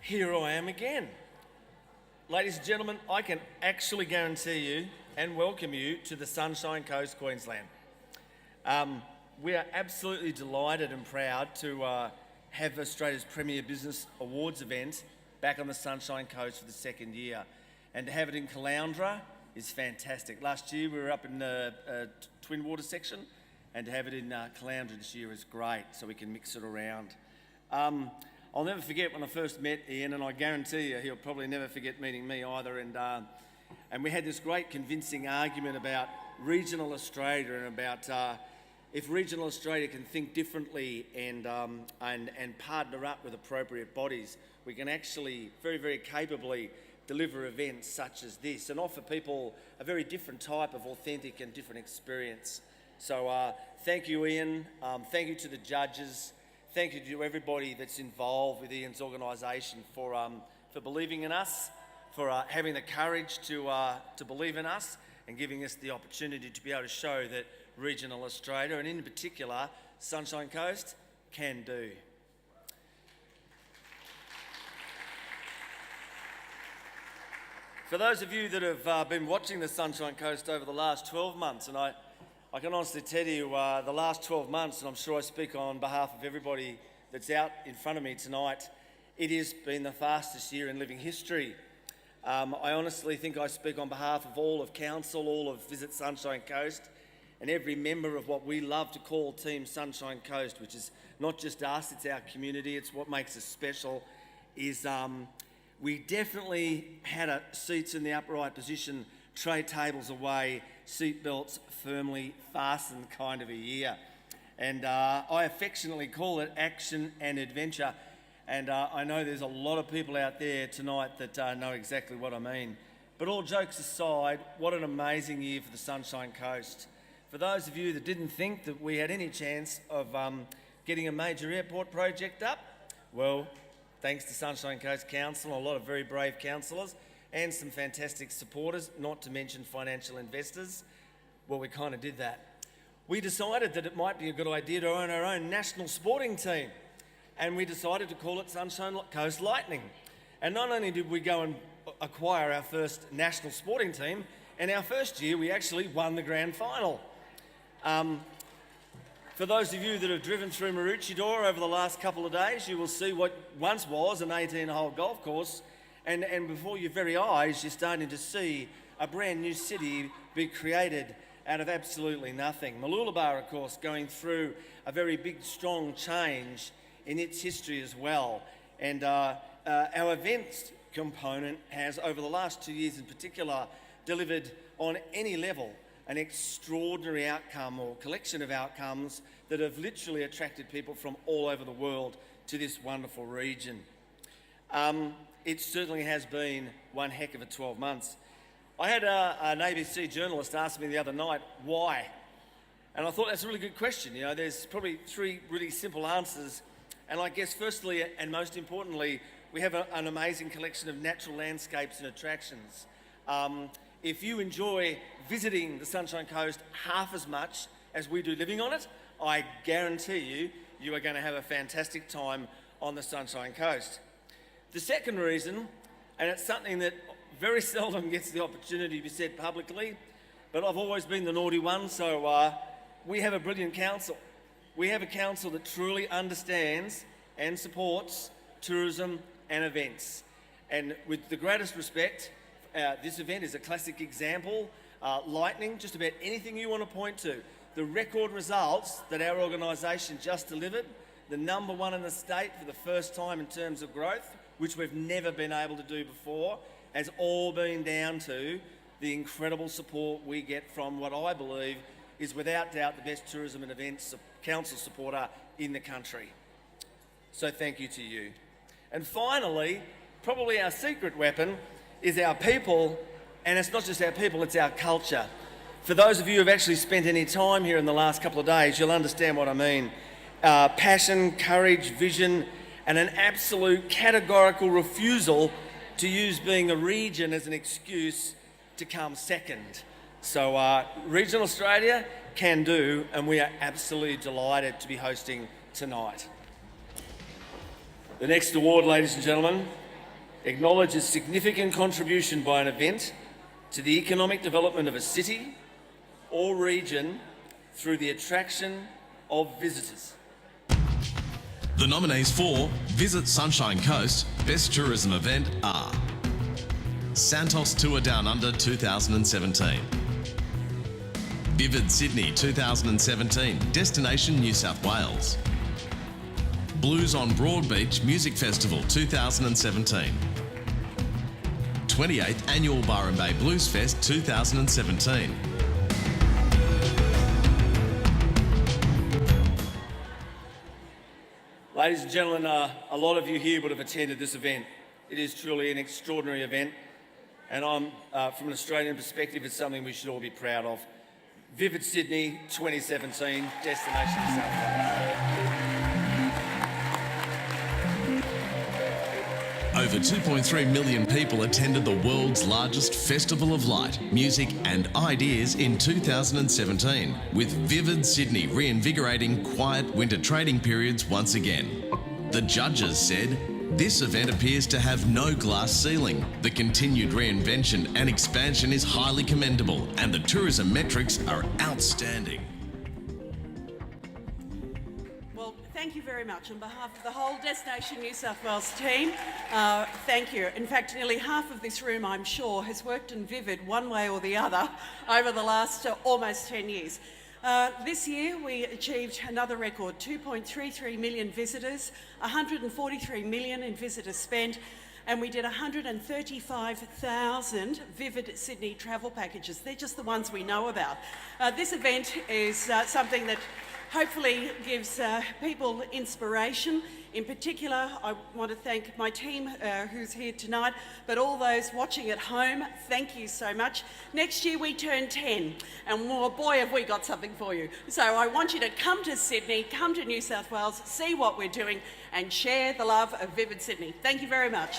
Here I am again. Ladies and gentlemen, I can actually guarantee you and welcome you to the Sunshine Coast, Queensland. We are absolutely delighted and proud to have Australia's premier business awards event back on the Sunshine Coast for the second year. And to have it in Caloundra is fantastic. Last year we were up in the Twin Water section, and to have it in Caloundra this year is great, so we can mix it around. I'll never forget when I first met Ian, and I guarantee you he'll probably never forget meeting me either. And we had this great convincing argument about regional Australia and about if regional Australia can think differently and partner up with appropriate bodies, we can actually very, very capably deliver events such as this and offer people a very different type of authentic and different experience. So thank you, Ian. Thank you to the judges. Thank you to everybody that's involved with Ian's organisation for believing in us, for having the courage to believe in us and giving us the opportunity to be able to show that regional Australia, and in particular Sunshine Coast, can do. For those of you that have been watching the Sunshine Coast over the last 12 months, and I can honestly tell you the last 12 months, and I'm sure I speak on behalf of everybody that's out in front of me tonight, it has been the fastest year in living history. I honestly think I speak on behalf of all of Council, all of Visit Sunshine Coast, and every member of what we love to call Team Sunshine Coast, which is not just us, it's our community, it's what makes us special, is we definitely had seats in the upright position, tray tables away, seatbelts firmly fastened kind of a year. And I affectionately call it action and adventure. And I know there's a lot of people out there tonight that know exactly what I mean. But all jokes aside, what an amazing year for the Sunshine Coast. For those of you that didn't think that we had any chance of getting a major airport project up, well, thanks to Sunshine Coast Council, a lot of very brave councillors, and some fantastic supporters, not to mention financial investors, well, we kind of did that. We decided that it might be a good idea to own our own national sporting team, and we decided to call it Sunshine Coast Lightning. And not only did we go and acquire our first national sporting team, in our first year we actually won the grand final. For those of you that have driven through Maroochydore over the last couple of days, you will see what once was an 18-hole golf course, and before your very eyes you're starting to see a brand new city be created out of absolutely nothing. Mooloolaba, of course, going through a very big, strong change in its history as well. And our events component has, over the last 2 years in particular, delivered on any level an extraordinary outcome or collection of outcomes that have literally attracted people from all over the world to this wonderful region. It certainly has been one heck of a 12 months. I had an ABC journalist ask me the other night, why? And I thought that's a really good question. You know, there's probably three really simple answers. And I guess firstly and most importantly, we have an amazing collection of natural landscapes and attractions. If you enjoy visiting the Sunshine Coast half as much as we do living on it, I guarantee you, you are going to have a fantastic time on the Sunshine Coast. The second reason, and it's something that very seldom gets the opportunity to be said publicly, but I've always been the naughty one, so we have a brilliant council. We have a council that truly understands and supports tourism and events. And with the greatest respect, this event is a classic example. Lightning, just about anything you want to point to. The record results that our organisation just delivered, the #1 in the state for the first time in terms of growth, which we've never been able to do before, has all been down to the incredible support we get from what I believe is without doubt the best tourism and events council supporter in the country. So thank you to you. And finally, probably our secret weapon is our people, and it's not just our people, it's our culture. For those of you who have actually spent any time here in the last couple of days, you'll understand what I mean. Passion, courage, vision, and an absolute categorical refusal to use being a region as an excuse to come second. So regional Australia can do, and we are absolutely delighted to be hosting tonight. The next award, ladies and gentlemen, acknowledges significant contribution by an event to the economic development of a city or region through the attraction of visitors. The nominees for Visit Sunshine Coast Best Tourism Event are Santos Tour Down Under 2017, Vivid Sydney 2017 Destination New South Wales, Blues on Broadbeach Music Festival 2017, 28th Annual Byron Bay Bluesfest 2017. Ladies and gentlemen, a lot of you here would have attended this event. It is truly an extraordinary event, and from an Australian perspective, it's something we should all be proud of. Vivid Sydney 2017, Destination New South Wales. Over 2.3 million people attended the world's largest festival of light, music and ideas in 2017, with Vivid Sydney reinvigorating quiet winter trading periods once again. The judges said, "This event appears to have no glass ceiling. The continued reinvention and expansion is highly commendable, and the tourism metrics are outstanding." Thank you very much. On behalf of the whole Destination New South Wales team, thank you. In fact, nearly half of this room, I'm sure, has worked in Vivid one way or the other over the last almost 10 years. This year we achieved another record, 2.33 million visitors, 143 million in visitors spent, and we did 135,000 Vivid Sydney travel packages. They're just the ones we know about. This event is something that hopefully gives people inspiration. In particular, I want to thank my team who's here tonight, but all those watching at home, thank you so much. Next year we turn 10, and boy have we got something for you. So I want you to come to Sydney, come to New South Wales, see what we're doing, and share the love of Vivid Sydney. Thank you very much.